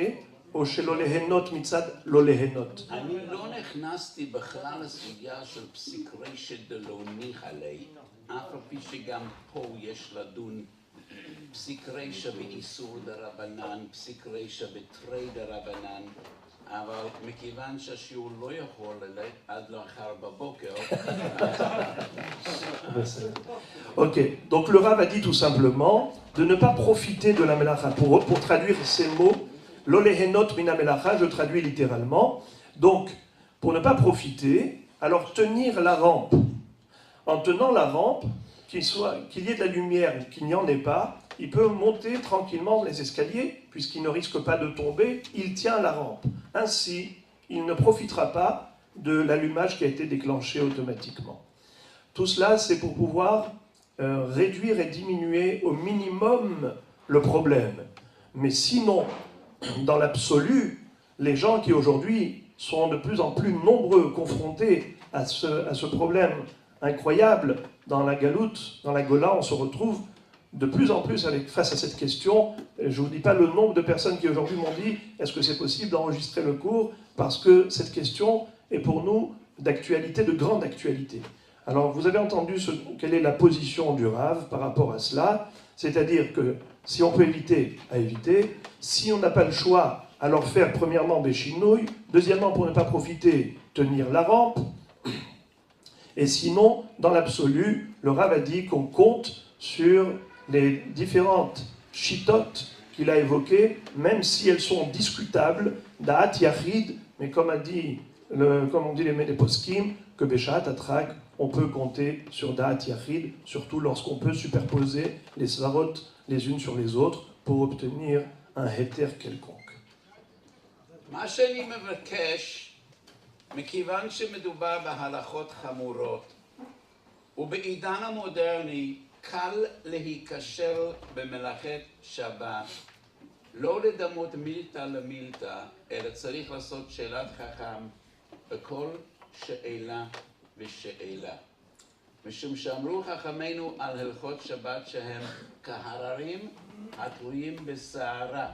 או שלא ליהנות מצד לא ליהנות. אני לא נכנסתי בכלל לסוגיה של פסיק רשת דלא ניחלי, אף על פי שגם פה יש לדון פסיק רשע באיסור דרבנן, פסיק רשע בתרי דרבנן, אבל מכיוון שהשיעור לא יכול ללכת עד לאחר בבוקר. Ok, donc le Rav a dit tout simplement de ne pas profiter de la melacha. Pour traduire ces mots, l'olehenot mina melacha, je traduis littéralement. Donc, pour ne pas profiter, alors tenir la rampe. En tenant la rampe, qu'il y ait de la lumière, qu'il n'y en ait pas, il peut monter tranquillement les escaliers, puisqu'il ne risque pas de tomber, il tient la rampe. Ainsi, il ne profitera pas de l'allumage qui a été déclenché automatiquement. Tout cela, c'est pour pouvoir réduire et diminuer au minimum le problème. Mais sinon, dans l'absolu, les gens qui aujourd'hui sont de plus en plus nombreux confrontés à ce problème incroyable, dans la Galoute, dans la Gola, on se retrouve de plus en plus face à cette question. Je ne vous dis pas le nombre de personnes qui aujourd'hui m'ont dit « Est-ce que c'est possible d'enregistrer le cours ?» parce que cette question est pour nous d'actualité, de grande actualité. Alors, vous avez entendu quelle est la position du Rav par rapport à cela, c'est-à-dire que si on peut éviter, à éviter. Si on n'a pas le choix, alors faire premièrement des chinouilles, deuxièmement, pour ne pas profiter, tenir la rampe. Et sinon, dans l'absolu, le Rav a dit qu'on compte sur les différentes chitotes qu'il a évoquées, même si elles sont discutables, da'at yachid, mais comme on dit les poskim, que Beshat Atrak, on peut compter sur da'at yachid, surtout lorsqu'on peut superposer les svarot les unes sur les autres pour obtenir un heter quelconque. מה שאני מבקש, מכיוון שמדובר בהלכות חמורות, ובעידן המודרני קל להיקשר במלאכת שבת, לא לדמות מילתא למילתא, אלא צריך לעשות שאלת חכם בכל שאלה ושאלה. משום שאמרו חכמינו על הלכות שבת שהם כהררים התלויים בסערה,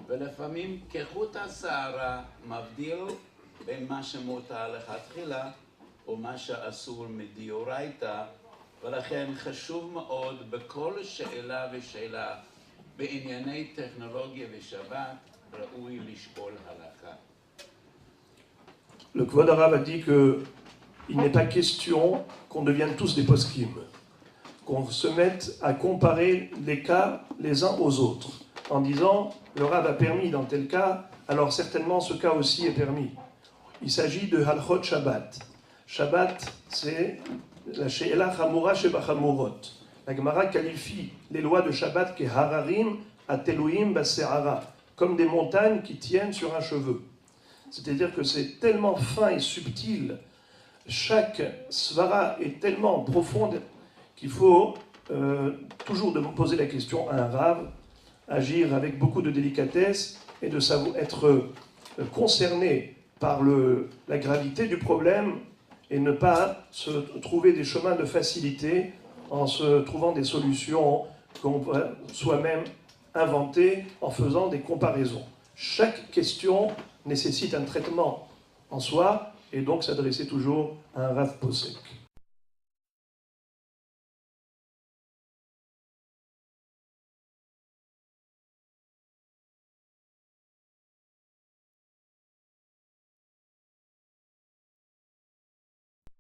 ולפעמים כחוט השערה מבדיל בין מה שמותר לכתחילה ומה שאסור מדאורייתא, ולכן חשוב מאוד בכל שאלה ושאלה בענייני טכנולוגיה ושבת ראוי לשאול הלכה. Le Kvod Arav a dit qu'il n'est pas question qu'on devienne tous des poskim, qu'on se mette à comparer les cas les uns aux autres, en disant le Rav a permis dans tel cas, alors certainement ce cas aussi est permis. Il s'agit de Halchot Shabbat. Shabbat, c'est la She'ela Chamura Sheba Chamurot. La Gemara qualifie les lois de Shabbat qui hararim ateluim base'ara, comme des montagnes qui tiennent sur un cheveu. C'est-à-dire que c'est tellement fin et subtil, chaque svara est tellement profonde qu'il faut toujours poser la question à un Rav, agir avec beaucoup de délicatesse et de savoir être concerné par la gravité du problème et ne pas se trouver des chemins de facilité en se trouvant des solutions qu'on va soi-même inventer en faisant des comparaisons. Chaque question nécessite un traitement en soi et donc s'adresser toujours à un Rav Posek.